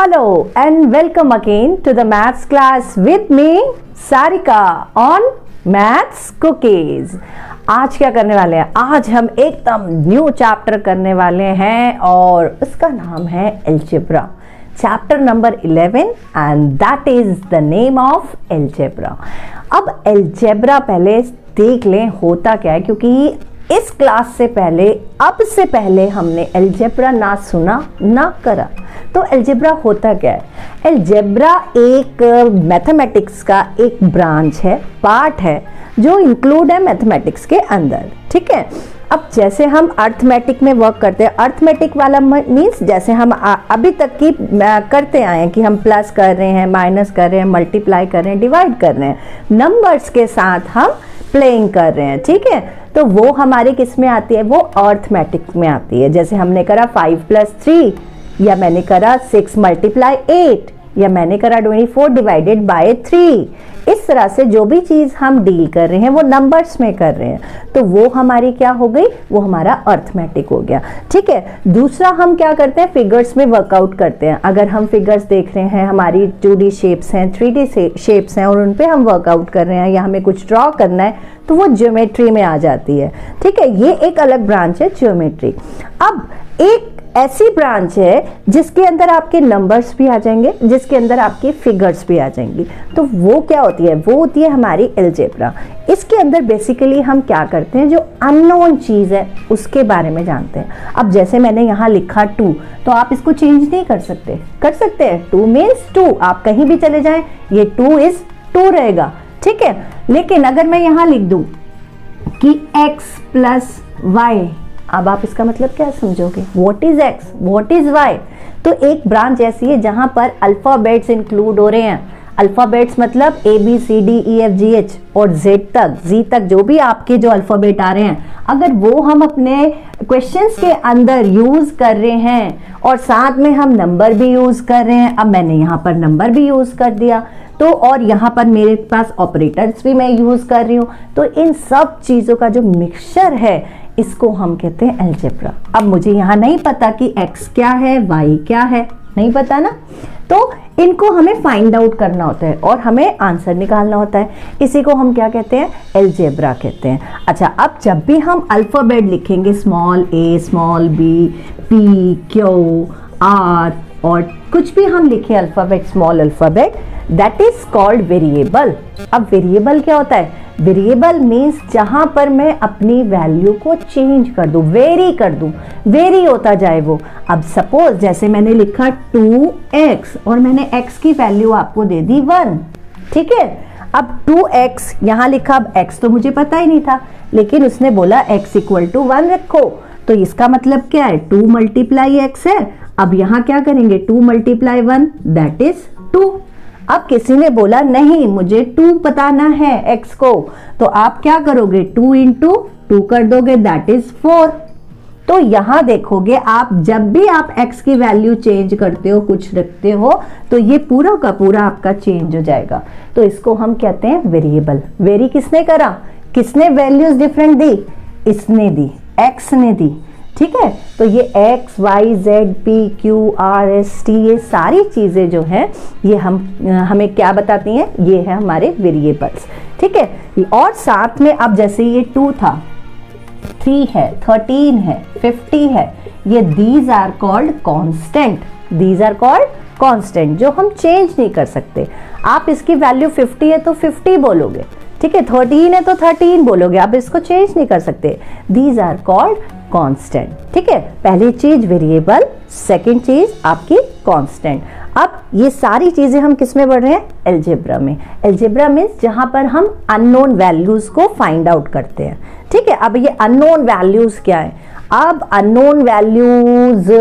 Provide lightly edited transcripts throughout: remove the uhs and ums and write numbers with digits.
Hello and welcome again to the maths class with me Sarika on Maths Cookies। आज क्या करने वाले हैं? आज हम एकदम न्यू चैप्टर करने वाले हैं और उसका नाम है algebra, chapter number 11 and that is the name of algebra. अब अलजेब्रा पहले देख लें होता क्या है, क्योंकि इस क्लास से पहले, अब से पहले हमने अलजेब्रा ना सुना ना करा। तो अलजेब्रा होता क्या है? अलजेब्रा एक मैथमेटिक्स का एक ब्रांच है, पार्ट है जो इंक्लूड है मैथमेटिक्स के अंदर। ठीक है, अब जैसे हम अर्थमेटिक में वर्क करते हैं, अर्थमेटिक वाला मीन्स जैसे हम अभी तक की करते आए हैं कि हम प्लस कर रहे हैं, माइनस कर रहे हैं, मल्टीप्लाई कर रहे हैं, डिवाइड कर रहे हैं, नंबर्स के साथ हम प्लेइंग कर रहे हैं। ठीक है, तो वो हमारे किस में आती है? वो अर्थमेटिक में आती है। जैसे हमने करा 5 + 3, या मैंने करा 6 × 8, या मैंने करा 24 / 3। इस तरह से जो भी चीज हम डील कर रहे हैं वो नंबर्स में कर रहे हैं, तो वो हमारी क्या हो गई? वो हमारा अर्थमेटिक हो गया। ठीक है, दूसरा हम क्या करते हैं? फिगर्स में वर्कआउट करते हैं। अगर हम फिगर्स देख रहे हैं, हमारी 2D शेप्स हैं, 3D शेप्स हैं, और उन पे हम वर्कआउट कर रहे हैं या हमें कुछ ड्रॉ करना है, तो वो ज्योमेट्री में आ जाती है। ठीक है, ये एक अलग ब्रांच है ज्योमेट्री। अब एक ऐसी ब्रांच है जिसके अंदर आपके नंबर्स भी आ जाएंगे, जिसके अंदर आपकी फिगर्स भी आ जाएंगी, तो वो क्या होती है? वो होती है हमारी अलजेब्रा। इसके अंदर बेसिकली हम क्या करते हैं? जो अननोन चीज है उसके बारे में जानते हैं। अब जैसे मैंने यहाँ लिखा 2, तो आप इसको चेंज नहीं कर सकते? कर सकते हैं? 2 मीन्स 2, आप कहीं भी चले जाएं ये 2 इज 2 रहेगा। ठीक है, लेकिन अगर मैं यहाँ लिख दूं कि x + y, अब आप इसका मतलब क्या समझोगे? What is x, what is y? तो एक ब्रांच ऐसी है जहां पर अल्फाबेट्स इंक्लूड हो रहे हैं। अल्फाबेट्स मतलब ABCDEFGH और Z तक जो भी आपके जो अल्फाबेट आ रहे हैं, अगर वो हम अपने क्वेश्चंस के अंदर यूज कर रहे हैं और साथ में हम नंबर भी यूज कर रहे हैं, अब मैंने यहाँ पर नंबर भी यूज कर दिया, तो और यहाँ पर मेरे पास ऑपरेटर्स भी मैं यूज कर रही हूँ, तो इन सब चीजों का जो मिक्सचर है इसको हम कहते हैं अलजेब्रा। अब मुझे यहाँ नहीं पता कि x क्या है, y क्या है, नहीं पता ना, तो इनको हमें फाइंड आउट करना होता है और हमें आंसर निकालना होता है। इसी को हम क्या कहते हैं? अलजेब्रा कहते हैं। अच्छा, अब जब भी हम अल्फाबेट लिखेंगे, small a, small b, p, q, r, और कुछ भी हम लिखे alphabet, small alphabet, that is called variable. अब वेरिएबल क्या होता है? वेरिएबल मीन्स जहां पर मैं अपनी वैल्यू को चेंज कर दूं, वेरी कर दूं, वेरी होता जाए वो। अब सपोज जैसे मैंने लिखा 2x और मैंने x की वैल्यू आपको दे दी 1। ठीक है, अब 2x यहाँ लिखा, अब x तो मुझे पता ही नहीं था, लेकिन उसने बोला x = 1 रखो, तो इसका मतलब क्या है? 2 × x है। अब यहाँ क्या करेंगे? 2 × 1 दैट इज 2। अब किसी ने बोला नहीं, मुझे 2 बताना है x को, तो आप क्या करोगे? 2 × 2 कर दोगे, दैट इज 4। तो यहां देखोगे आप, जब भी आप x की वैल्यू चेंज करते हो, कुछ रखते हो, तो ये पूरा का पूरा आपका चेंज हो जाएगा। तो इसको हम कहते हैं वेरिएबल। वेरी किसने करा? किसने वैल्यूज डिफरेंट दी? इसने दी, x ने दी। ठीक है, तो ये x, y, z, p, q, r, s, t, ये सारी चीजें जो हैं ये हमें क्या बताती हैं? ये है हमारे वेरिएबल्स। ठीक है, और साथ में अब जैसे ये 2 था, 3 है, 13 है, 50 है, ये these are called constant. These are called constant, जो हम चेंज नहीं कर सकते। आप इसकी वैल्यू 50 है तो 50 बोलोगे, ठीक है, 13 है तो 13 बोलोगे, आप इसको चेंज नहीं कर सकते। These are called constant. ठीक है, पहली चीज वेरिएबल, सेकंड चीज आपकी कांस्टेंट। अब ये सारी चीजें हम किस में पढ़ रहे हैं? अलजेब्रा में। अलजेब्रा मीन्स जहां पर हम अननोन वैल्यूज को फाइंड आउट करते हैं। ठीक है, अब ये अननोन वैल्यूज क्या है? अब अननोन वैल्यूज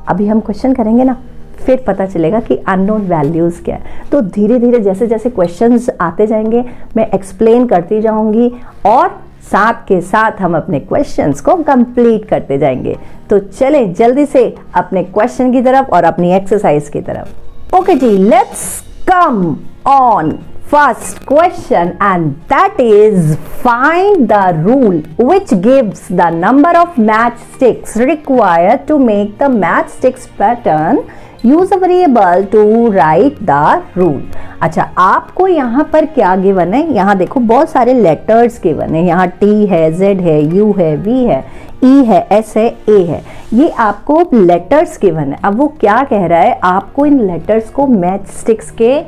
अभी हम क्वेश्चन करेंगे ना, फिर पता चलेगा कि अननोन वैल्यूज क्या है। तो धीरे धीरे जैसे जैसे क्वेश्चंस आते जाएंगे, मैं एक्सप्लेन करती जाऊंगी और साथ के साथ हम अपने क्वेश्चंस को कंप्लीट करते जाएंगे। तो चलें जल्दी से अपने क्वेश्चन की तरफ और अपनी एक्सरसाइज की तरफ। ओके जी, let's come on first question and that is find the rule which gives the number of matchsticks required to make the matchsticks pattern use a variable to write the rule. अच्छा, आपको यहाँ पर क्या given है, यहाँ देखो बहुत सारे लेटर्स गिवन है, यहाँ टी है, जेड है, यू है, वी है, ई है, एस है, ए है, ये आपको लेटर्स गिवन है। अब वो क्या कह रहा है, आपको इन लेटर्स को मैच स्टिक्स के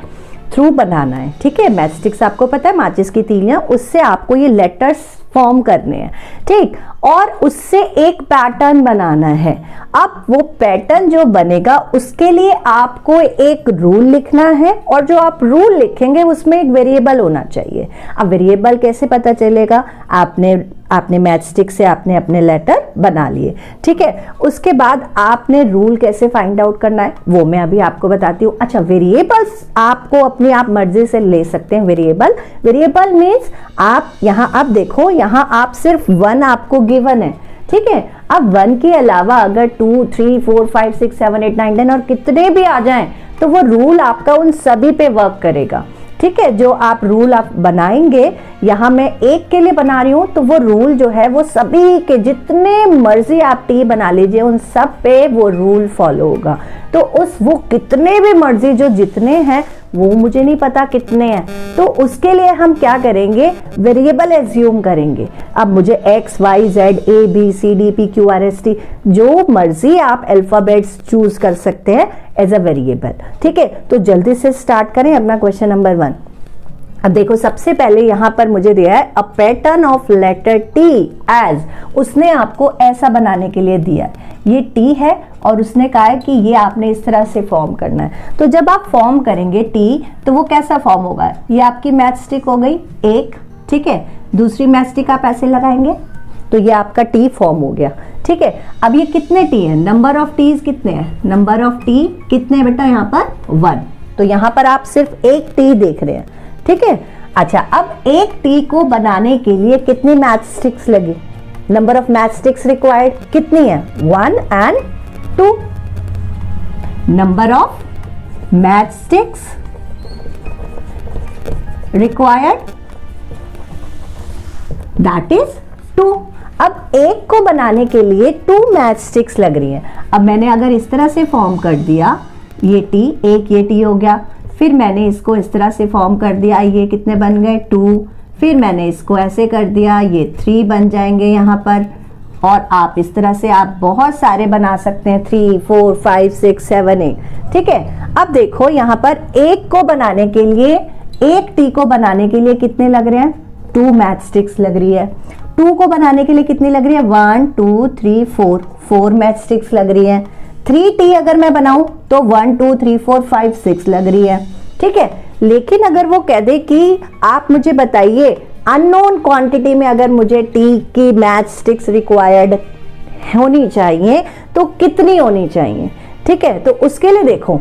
थ्रू बनाना है। ठीक है, मैच स्टिक्स आपको पता है, माचिस की तीलियां, उससे आपको ये लेटर्स फॉर्म करने हैं। ठीक, और उससे एक पैटर्न बनाना है। अब वो पैटर्न जो बनेगा उसके लिए आपको एक रूल लिखना है, और जो आप रूल लिखेंगे उसमें एक वेरिएबल होना चाहिए। अब वेरिएबल कैसे पता चलेगा, आपने मैच स्टिक से आपने अपने लेटर बना लिए। ठीक है, उसके बाद आपने रूल कैसे फाइंड आउट करना है वो मैं अभी आपको बताती हूँ। अच्छा, वेरिएबल्स आपको अपनी आप मर्जी से ले सकते हैं। वेरिएबल मीन्स आप यहाँ, अब देखो यहाँ आप सिर्फ 1 आपको गिवन है। ठीक है, अब 1 के अलावा अगर 2, 3, 4, 5, 6, 7, 8, 9, 10 और कितने भी आ जाएं तो वो रूल आपका उन सभी पे वर्क करेगा। ठीक है, जो आप रूल आप बनाएंगे, यहाँ मैं एक के लिए बना रही हूँ तो वो रूल जो है वो सभी के, जितने मर्जी आप टी बना लीजिए उन सब पे वो रूल फॉलो होगा। तो वो कितने भी मर्जी जो जितने हैं वो मुझे नहीं पता कितने हैं, तो उसके लिए हम क्या करेंगे, वेरिएबल एज्यूम करेंगे। अब मुझे X, Y, Z, A, B, C, D, P, Q, R, S, T, जो मर्जी आप अल्फाबेट्स चूज कर सकते हैं एज अ वेरिएबल। ठीक है, तो जल्दी से स्टार्ट करें अपना क्वेश्चन नंबर 1। अब देखो, सबसे पहले यहां पर मुझे दिया है a pattern of letter T as, उसने आपको ऐसा बनाने के लिए दिया है, ये टी है और उसने कहा है कि ये आपने इस तरह से फॉर्म करना है। तो जब आप फॉर्म करेंगे टी, तो वो कैसा फॉर्म होगा, ये आपकी मैच स्टिक हो गई एक। ठीक है, दूसरी मैच स्टिक आप ऐसे लगाएंगे तो ये आपका टी फॉर्म हो गया। ठीक है, अब ये कितने टी है, नंबर ऑफ टीज कितने हैं, नंबर ऑफ टी कितने हैं बेटा, यहाँ पर 1, तो यहाँ पर आप सिर्फ एक टी देख रहे हैं। ठीक है, अच्छा, अब एक टी को बनाने के लिए कितनी मैच स्टिक्स लगी, number of match sticks required कितनी है, 1 and 2। Number of match sticks required that is 2। अब एक को बनाने के लिए 2 मैच स्टिक्स लग रही है। अब मैंने अगर इस तरह से फॉर्म कर दिया, ये टी एक, ये टी हो गया, फिर मैंने इसको इस तरह से फॉर्म कर दिया, ये कितने बन गए 2, फिर मैंने इसको ऐसे कर दिया, ये 3 बन जाएंगे यहाँ पर, और आप इस तरह से आप बहुत सारे बना सकते हैं, 3, 4, 5, 6, 7, 8। ठीक है, अब देखो यहाँ पर एक को बनाने के लिए, एक टी को बनाने के लिए कितने लग रहे हैं, 2 मैच स्टिक्स लग रही है। 2 को बनाने के लिए कितनी लग रही है, 1, 2, 3, 4 मैच स्टिक्स लग रही है। 3 टी अगर मैं बनाऊं तो 1, 2, 3, 4, 5, 6 लग रही है। ठीक है, लेकिन अगर वो कह दे कि आप मुझे बताइए अननोन क्वांटिटी में अगर मुझे टी की मैच स्टिक्स रिक्वायर्ड होनी चाहिए तो कितनी होनी चाहिए। ठीक है, तो उसके लिए देखो,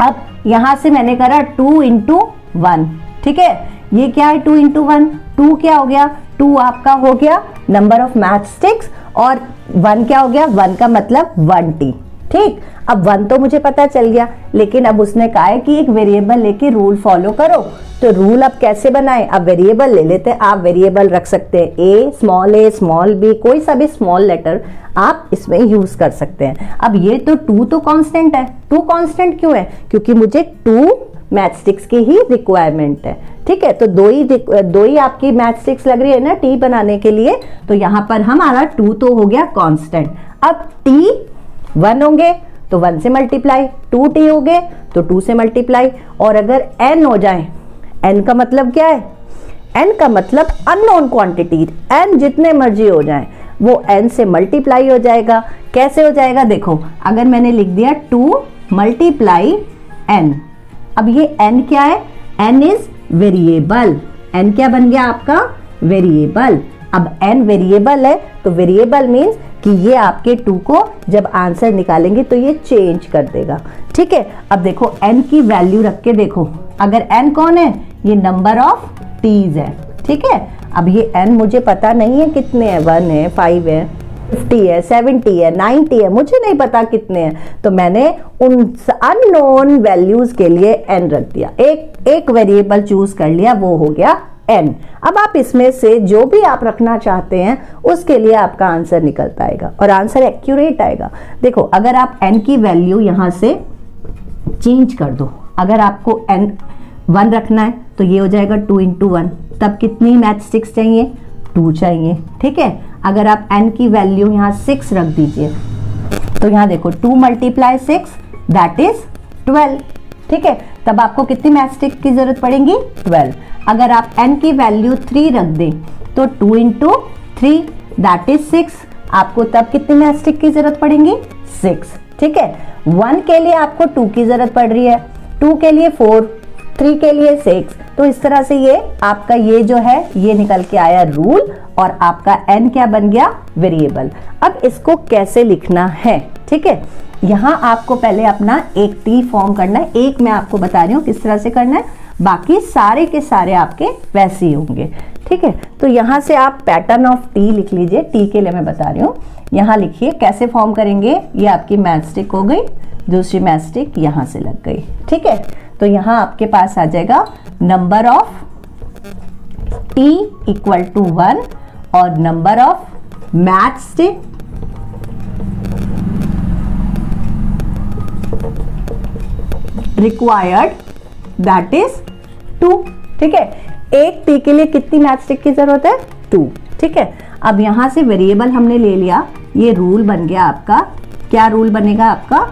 अब यहां से मैंने करा 2 into 1। ठीक है, ये क्या है 2 into 1, 2 क्या हो गया, 2 आपका हो गया नंबर ऑफ मैच स्टिक्स, और 1 क्या हो गया, 1 का मतलब 1 टी। ठीक, अब 1 तो मुझे पता चल गया, लेकिन अब उसने कहा है कि एक वेरिएबल लेके रूल फॉलो करो। तो रूल अब कैसे बनाए, अब वेरिएबल ले लेते हैं। आप वेरिएबल रख सकते हैं ए, स्मॉल बी, कोई सा भी स्मॉल लेटर आप इसमें यूज कर सकते हैं। अब ये तो 2 तो कांस्टेंट है, 2 कांस्टेंट क्यों है, क्योंकि मुझे 2 मैच स्टिक्स की ही रिक्वायरमेंट है। ठीक है, तो दो ही आपकी मैच स्टिक्स लग रही है ना टी बनाने के लिए, तो यहाँ पर हमारा 2 तो हो गया कांस्टेंट। अब टी 1 होंगे तो 1 से मल्टीप्लाई, 2 टी हो गए तो 2 से मल्टीप्लाई, और अगर n हो जाए, n का मतलब क्या है, n का मतलब अननोन क्वांटिटी, n जितने मर्जी हो जाए वो n से मल्टीप्लाई हो जाएगा। कैसे हो जाएगा, देखो अगर मैंने लिख दिया 2 मल्टीप्लाई n, अब ये n क्या है, n इज वेरिएबल, n क्या बन गया आपका, वेरिएबल। अब n वेरिएबल है तो वेरिएबल मीन्स कि ये आपके 2 को जब आंसर निकालेंगे तो ये चेंज कर देगा। ठीक है, अब देखो n की वैल्यू रख के देखो, अगर n कौन है, ये नंबर ऑफ टीज है। ठीक है, अब ये n मुझे पता नहीं है कितने हैं, 1 है, 5 है, 50 है, 70 है, 90 है, मुझे नहीं पता कितने हैं, तो मैंने उन अननोन वैल्यूज के लिए n रख दिया, एक वेरिएबल चूज कर लिया, वो हो गया n। अब आप इसमें से जो भी आप रखना चाहते हैं उसके लिए आपका आंसर निकलता आएगा और आंसर एक्यूरेट आएगा। देखो अगर आप n की वैल्यू यहां से चेंज कर दो, अगर आपको n 1 रखना है तो ये हो जाएगा 2 × 1, तब कितनी मैच स्टिक्स चाहिए, 2 चाहिए। ठीक है, अगर आप n की वैल्यू यहाँ 6 रख दीजिए तो यहाँ देखो 2 × 6 दैट इज 12। ठीक है, तब आपको कितनी मैच स्टिक की जरूरत पड़ेगी, 12। अगर आप n की वैल्यू 3 रख दें तो 2 × 3 दैट इज 6, आपको तब कितनी मैच स्टिक की जरूरत पड़ेगी, 6। ठीक है, 1 के लिए आपको 2 की जरूरत पड़ रही है, 2 के लिए 4, 3 के लिए 6। तो इस तरह से ये आपका ये जो है ये निकल के आया रूल और आपका n क्या बन गया, वेरिएबल। अब इसको कैसे लिखना है, ठीक है, यहाँ आपको पहले अपना एक टी फॉर्म करना है। एक मैं आपको बता रही हूँ किस तरह से करना है, बाकी सारे के सारे आपके वैसे ही होंगे। ठीक है, तो यहाँ से आप पैटर्न ऑफ टी लिख लीजिए। टी के लिए मैं बता रही हूँ, यहाँ लिखिए कैसे फॉर्म करेंगे। ये आपकी मैच स्टिक हो गई, दूसरी मैच स्टिक यहाँ से लग गई। ठीक है, तो यहाँ आपके पास आ जाएगा number of T equal to 1 और number of matchstick required that is 2। ठीक है, एक टी के लिए कितनी मैच स्टिक की जरूरत है, 2। ठीक है, अब यहां से वेरिएबल हमने ले लिया, ये रूल बन गया आपका। क्या रूल बनेगा आपका,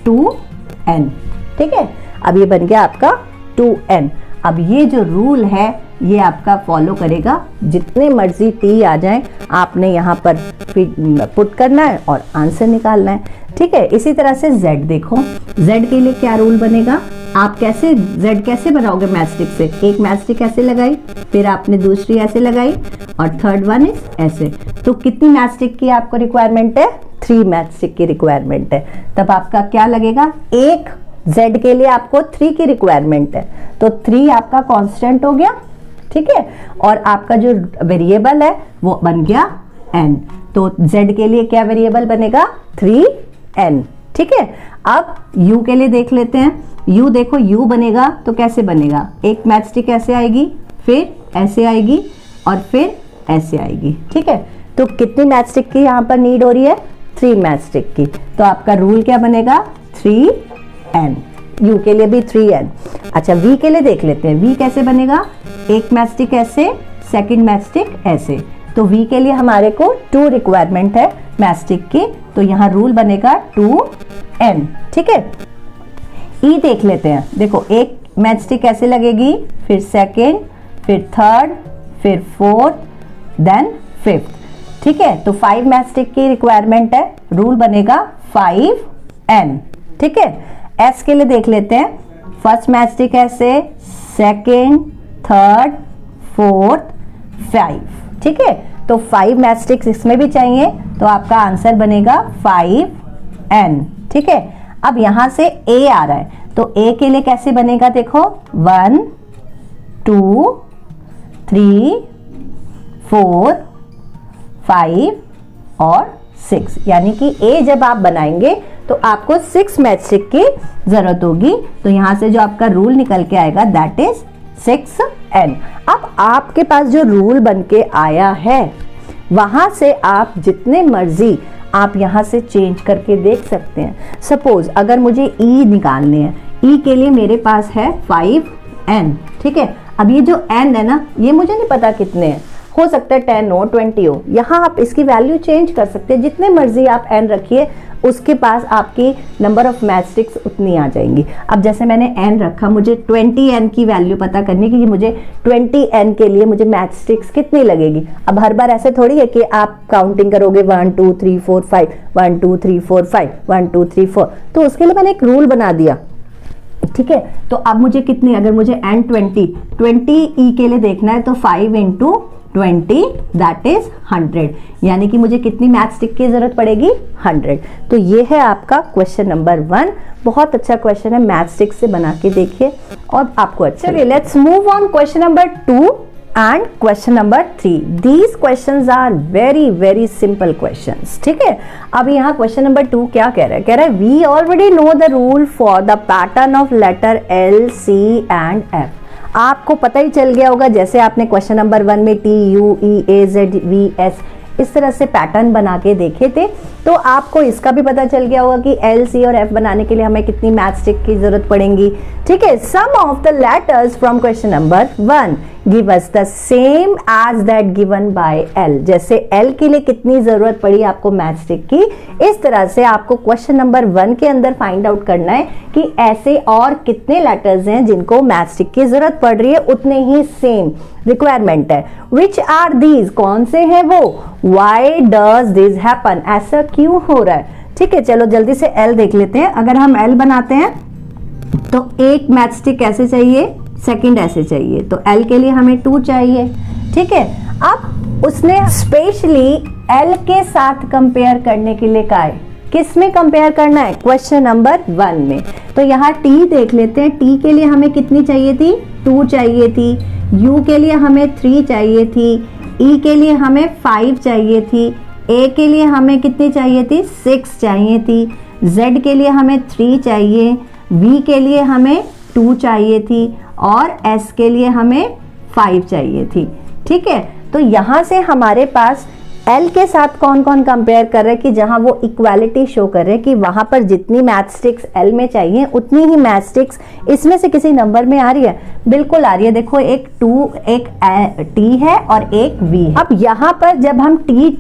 2n। ठीक है, अब ये बन गया आपका 2n। अब ये जो रूल है ये आपका फॉलो करेगा, जितने मर्जी टी आ जाए आपने यहाँ पर पुट करना है और आंसर निकालना है। ठीक है, इसी तरह से z देखो, z के लिए क्या रूल बनेगा, आप कैसे z कैसे बनाओगे मैच स्टिक से, एक मैच स्टिक ऐसे लगाई, फिर आपने दूसरी ऐसे लगाई और थर्ड वन इज ऐसे। तो कितनी मैच स्टिक की आपको रिक्वायरमेंट है, 3 मैच स्टिक की रिक्वायरमेंट है। तब आपका क्या लगेगा, एक z के लिए आपको 3 की रिक्वायरमेंट है, तो 3 आपका कांस्टेंट हो गया। ठीक है, और आपका जो वेरिएबल है वो बन गया n, तो z के लिए क्या वेरिएबल बनेगा, 3n। ठीक है, अब u के लिए देख लेते हैं। u देखो, u बनेगा तो कैसे बनेगा, एक मैच स्टिक ऐसे आएगी, फिर ऐसे आएगी और फिर ऐसे आएगी। ठीक है, तो कितनी मैच स्टिक की यहाँ पर नीड हो रही है, 3 मैच स्टिक की। तो आपका रूल क्या बनेगा, 3n। u के लिए भी 3n। अच्छा, v के लिए देख लेते हैं, v कैसे बनेगा, एक मैच स्टिक ऐसे, सेकंड मैच स्टिक ऐसे। तो v के लिए हमारे को 2 रिक्वायरमेंट है मैच स्टिक की, तो यहाँ रूल बनेगा 2n। ठीक है, e देख लेते हैं। देखो, एक मैच स्टिक ऐसे लगेगी, फिर सेकंड, फिर थर्ड, फिर फोर्थ, देन फिफ्थ। ठीक है, तो 5 मैच स्टिक की रिक्वायरमेंट है, रूल बनेगा 5n। ठीक है, s के लिए देख लेते हैं, फर्स्ट मैच स्टिक ऐसे, सेकंड, थर्ड, फोर्थ, 5। ठीक है, तो 5 मैच स्टिक्स इसमें भी चाहिए, तो आपका आंसर बनेगा 5n। ठीक है, अब यहां से a आ रहा है, तो a के लिए कैसे बनेगा, देखो 1 2 3 4 5 और 6, यानी कि a जब आप बनाएंगे तो आपको 6 मैच स्टिक की जरूरत होगी। तो यहां से जो आपका रूल निकल के आएगा दैट इज 6n। अब आपके पास जो रूल बन के आया है वहां से आप जितने मर्जी आप यहां से चेंज करके देख सकते हैं। सपोज अगर मुझे e निकालने हैं, e के लिए मेरे पास है 5n। ठीक है, अब ये जो n है ना, ये मुझे नहीं पता कितने हैं, हो सकता है 10 हो 20 हो, यहाँ आप इसकी वैल्यू चेंज कर सकते हैं। जितने मर्जी आप n रखिए, उसके पास आपकी नंबर ऑफ मैच स्टिक्स उतनी आ जाएंगी। अब जैसे मैंने n रखा, मुझे 20n की वैल्यू पता करनी कि मुझे 20n के लिए मुझे मैच स्टिक्स कितनी लगेगी। अब हर बार ऐसे थोड़ी है कि आप काउंटिंग करोगे 1 2 3 4 5 1 2 3 4 5 1 2 3 4, तो उसके लिए मैंने एक रूल बना दिया। ठीक है, तो अब मुझे कितनी, अगर मुझे n20 e के लिए देखना है तो 5 × 20 दैट इज 100, यानी कि मुझे कितनी मैच स्टिक की जरूरत पड़ेगी, 100। तो ये है आपका क्वेश्चन नंबर 1। बहुत अच्छा क्वेश्चन है, मैच स्टिक से बना के देखिए और आपको अच्छा। चलिए let's move on question number 2 and question number 3। These questions are very very simple questions. ठीक है, अब यहाँ क्वेश्चन नंबर 2 क्या कह रहा है, कह रहा है we already know the rule for the pattern of letter L, C and F। आपको पता ही चल गया होगा, जैसे आपने क्वेश्चन नंबर 1 में TUEAZVS इस तरह से पैटर्न बना के देखे थे, तो आपको इसका भी पता चल गया होगा कि L, C और F बनाने के लिए हमें कितनी मैच स्टिक की जरूरत पड़ेगी। ठीक है, some of the letters from question number 1 give us the same as that given by L। जैसे L के लिए कितनी जरूरत पड़ी आपको मैच स्टिक की, इस तरह से आपको क्वेश्चन नंबर 1 के अंदर फाइंड आउट करना है कि ऐसे और कितने लेटर्स हैं जिनको मैच स्टिक की जरूरत पड़ रही है, उतने ही सेम रिक्वायरमेंट है। विच आर दीज, कौन से हैं वो, वाई डज दिस हैपन, ऐसा क्यों हो रहा है। ठीक है, चलो जल्दी से L देख लेते हैं। अगर हम L बनाते हैं तो एक मैच स्टिक ऐसे चाहिए, सेकंड ऐसे चाहिए, तो L के लिए हमें 2 चाहिए। ठीक है, अब उसने स्पेशली L के साथ कंपेयर करने के लिए कहा है, किस में कंपेयर करना है, क्वेश्चन नंबर 1 में। तो यहाँ T देख लेते हैं, T के लिए हमें कितनी चाहिए थी, 2 चाहिए थी। U के लिए हमें 3 चाहिए थी। E के लिए हमें 5 चाहिए थी। A के लिए हमें कितनी चाहिए थी, 6 चाहिए थी। Z के लिए हमें 3 चाहिए। V के लिए हमें 2 चाहिए थी और S के लिए हमें 5 चाहिए थी। ठीक है, तो यहाँ से हमारे पास L के साथ कौन कौन कंपेयर कर रहे हैं कि जहां वो इक्वालिटी शो कर रहे हैं कि वहां पर जितनी मैच स्टिक्स L में चाहिए उतनी ही मैच स्टिक्स इसमें से किसी नंबर में आ रही है, बिल्कुल आ रही है। देखो एक 2, एक T है और एक V है। अब यहाँ पर जब हम T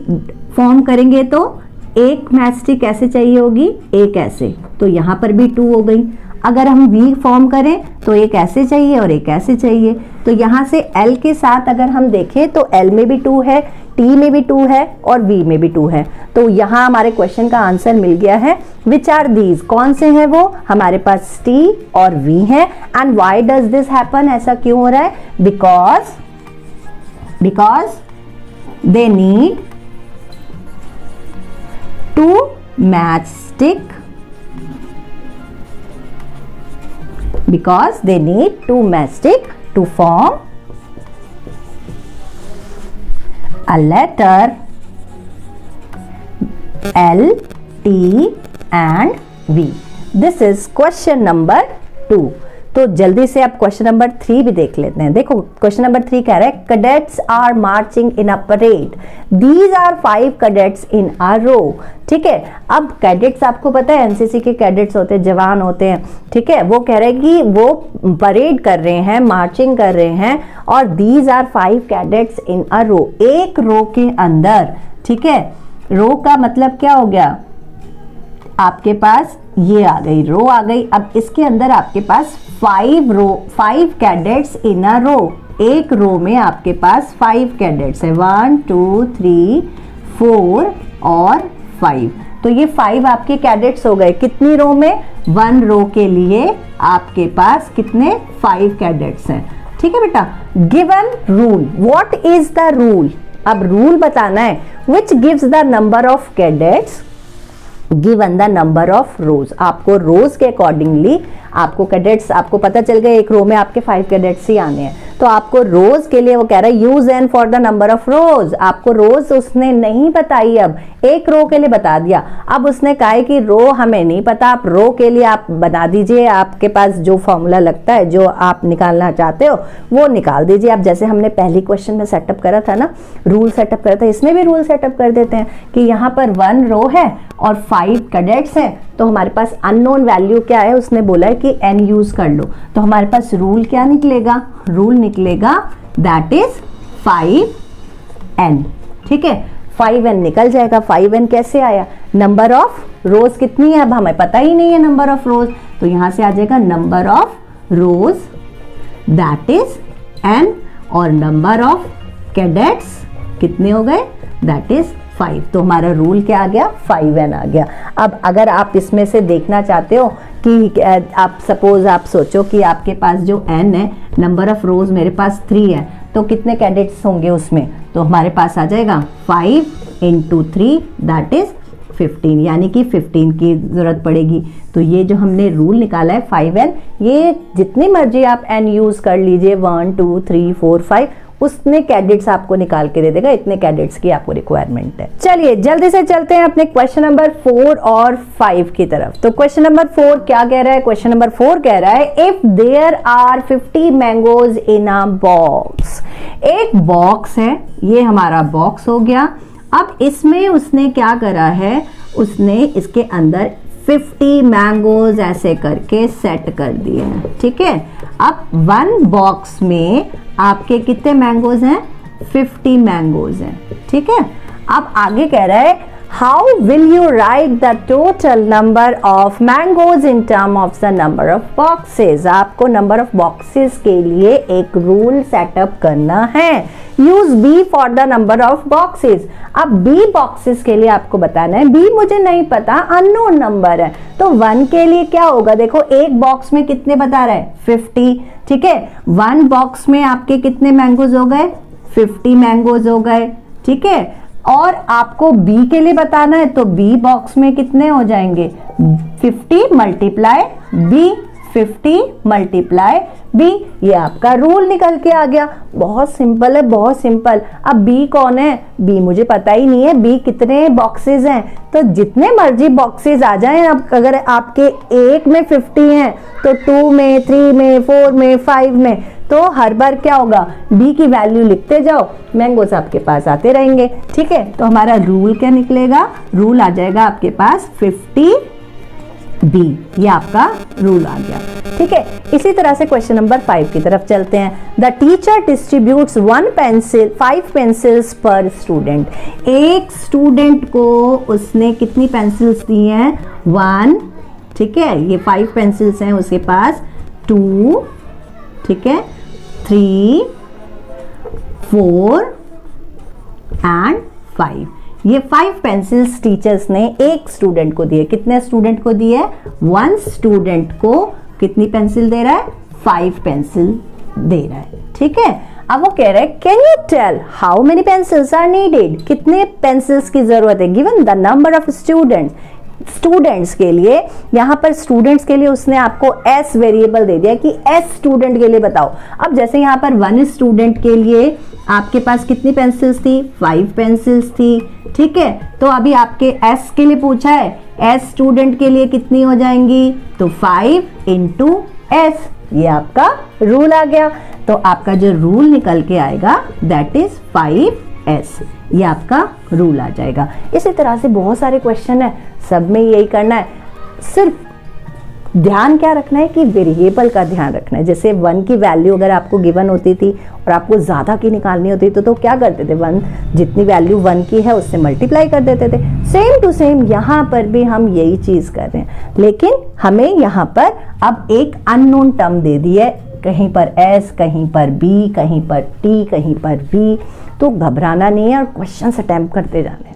फॉर्म करेंगे तो एक मैच स्टिक ऐसे चाहिए होगी, एक ऐसे, तो यहाँ पर भी 2 हो गई। अगर हम V फॉर्म करें तो एक ऐसे चाहिए और एक ऐसे चाहिए, तो यहाँ से L के साथ अगर हम देखें तो L में भी 2 है, T में भी 2 है और V में भी 2 है। तो यहाँ हमारे क्वेश्चन का आंसर मिल गया है। विच आर दीज, कौन से हैं वो, हमारे पास T और V है। And why does this happen, ऐसा क्यों हो रहा है, because they need to matchstick, because they need 2 match stick to form a letter L, T and V. This is question number 2. तो जल्दी से आप क्वेश्चन नंबर 3 भी देख लेते हैं। देखो क्वेश्चन नंबर 3 कह रहा है cadets are marching in a parade, these are 5 cadets in a row. ठीक है, अब कैडेट्स आपको पता है एनसीसी के कैडेट्स होते हैं, जवान होते हैं। ठीक है, वो कह रहे हैं कि वो परेड कर रहे हैं, मार्चिंग कर रहे हैं, और these are 5 cadets in a रो, एक रो के अंदर। ठीक है, रो का मतलब क्या हो गया, आपके पास ये आ गई, रो आ गई। अब इसके अंदर आपके पास 5 कैडेट्स इन अ रो, एक रो में आपके पास 5 कैडेट्स है, 1 2 3 4 और 5। तो ये 5 आपके कैडेट्स हो गए कितनी रो में, 1 रो के लिए आपके पास कितने 5 कैडेट्स हैं। ठीक है बेटा, given rule, what is the rule, अब रूल बताना है। Which gives the number of cadets given the number of रोज, आपको रोज के अकॉर्डिंगली आपको कैडेट्स, आपको पता चल गया एक रो में आपके 5 कैडेट्स ही आने हैं, तो आपको रोज के लिए वो कह रहा है use N for the number of रोज। आपको रोज उसने नहीं बताई, अब एक रो के लिए बता दिया। अब उसने कहा है कि रो हमें नहीं पता, आप रो के लिए आप बता दीजिए, आपके पास जो फॉर्मूला लगता है, जो आप निकालना चाहते हो वो निकाल दीजिए। अब जैसे हमने पहली क्वेश्चन में सेटअप करा था ना, रूल सेटअप करा था, इसमें भी रूल सेटअप कर देते हैं कि यहाँ पर 1 रो है और 5 कैडेट्स हैं, तो हमारे पास अननोन वैल्यू क्या है, उसने बोला है कि n यूज कर लो। तो हमारे पास रूल क्या निकलेगा, रूल निकलेगा दैट इज 5n। ठीक है, 5n निकल जाएगा। 5n कैसे आया, नंबर ऑफ रोज कितनी है, अब हमें पता ही नहीं है नंबर ऑफ रोज, तो यहां से आ जाएगा number of rose that is n, और नंबर ऑफ कैडेट्स कितने हो गए, दैट इज 5। तो हमारा रूल क्या आ गया, 5n आ गया। अब अगर आप इसमें से देखना चाहते हो कि आप सपोज आप सोचो कि आपके पास जो n है, नंबर ऑफ रोज मेरे पास 3 है, तो कितने कैडेट्स होंगे उसमें, तो हमारे पास आ जाएगा 5 × 3 दैट इज 15, यानी कि 15 की जरूरत पड़ेगी। तो ये जो हमने रूल निकाला है 5n, ये जितनी मर्जी आप n यूज कर लीजिए, 1 2 3 4 5, उसने कैडेट्स आपको निकाल के दे देगा, इतने कैडेट्स की आपको रिक्वायरमेंट है। चलिए जल्दी से चलते हैं अपने क्वेश्चन नंबर 4 और 5 की तरफ। तो क्वेश्चन नंबर 4 क्या कह रहा है? क्वेश्चन नंबर 4 कह रहा है if there are 50 mangoes in a box. एक बॉक्स है, ये हमारा बॉक्स हो गया। अब इसमें उसने क्या करा है, उसने इसके अंदर 50 मैंगोज ऐसे करके सेट कर दिए हैं, ठीक है। अब वन बॉक्स में आपके कितने मैंगोज हैं? 50 मैंगोज हैं, ठीक है। अब आगे कह रहा है how will you write the total number of mangoes in term of the number of boxes. आपको नंबर ऑफ बॉक्सेस के लिए एक रूल सेटअप करना है। Use B for the number of boxes. अब बी बॉक्सेस के लिए आपको बताना है, बी मुझे नहीं पता, अननोन नंबर है। तो 1 के लिए क्या होगा? देखो एक बॉक्स में कितने बता रहा है? 50, ठीक है। 1 बॉक्स में आपके कितने मैंगोज हो गए? 50 मैंगोज हो गए, ठीक है। और आपको बी के लिए बताना है, तो बी बॉक्स में कितने हो जाएंगे? 50 मल्टीप्लाई बी, 50 मल्टीप्लाई बी। ये आपका रूल निकल के आ गया। बहुत सिंपल है, बहुत सिंपल। अब बी कौन है? बी मुझे पता ही नहीं है। बी कितने बॉक्सेस हैं? तो जितने मर्जी बॉक्सेस आ जाएं। अब अगर आपके एक में 50 हैं तो 2 में, 3 में, 4 में, 5 में, तो हर बार क्या होगा? बी की वैल्यू लिखते जाओ, मैंगोस आपके पास आते रहेंगे, ठीक है। तो हमारा रूल क्या निकलेगा? रूल आ जाएगा आपके पास 50 बी, ये आपका रूल आ गया, ठीक है। इसी तरह से क्वेश्चन नंबर 5 की तरफ चलते हैं। द टीचर डिस्ट्रीब्यूट्स 5 पेंसिल्स पर स्टूडेंट। एक स्टूडेंट को उसने कितनी पेंसिल्स दी हैं? 1, ठीक है। ये 5 पेंसिल्स हैं उसके पास। 2, ठीक है, 3, 4 एंड 5। ये 5 पेंसिल्स टीचर्स ने एक स्टूडेंट को दिए। कितने स्टूडेंट को दिए? 1 स्टूडेंट को कितनी पेंसिल दे रहा है? 5 पेंसिल दे रहा है, ठीक है। अब वो कह रहा है can you tell how many pencils are needed. कितने पेंसिल्स की जरूरत है? Given the number of students के लिए, यहां पर स्टूडेंट्स के लिए उसने आपको एस वेरिएबल दे दिया कि एस स्टूडेंट के लिए बताओ। अब जैसे यहां पर 1 स्टूडेंट के लिए आपके पास कितनी पेंसिल्स थी? 5 पेंसिल्स थी, ठीक है। तो अभी आपके एस के लिए पूछा है, एस स्टूडेंट के लिए कितनी हो जाएंगी? तो 5 इंटू एस, ये आपका रूल आ गया। तो आपका जो रूल निकल के आएगा दैट इज 5s, ये आपका रूल आ जाएगा। इसी तरह से बहुत सारे क्वेश्चन है, सब में यही करना है। सिर्फ ध्यान क्या रखना है कि वेरिएबल का ध्यान रखना है। जैसे 1 की वैल्यू अगर आपको गिवन होती थी और आपको ज़्यादा की निकालनी होती तो क्या करते थे? 1 जितनी वैल्यू 1 की है उससे मल्टीप्लाई कर देते थे। सेम टू सेम यहाँ पर भी हम यही चीज़ कर रहे हैं, लेकिन हमें यहाँ पर अब एक अननोन टर्म दे दी है। कहीं पर एस, कहीं पर बी, कहीं पर टी, कहीं पर वी। तो घबराना नहीं है और क्वेश्चन अटेम्प्ट करते जाने।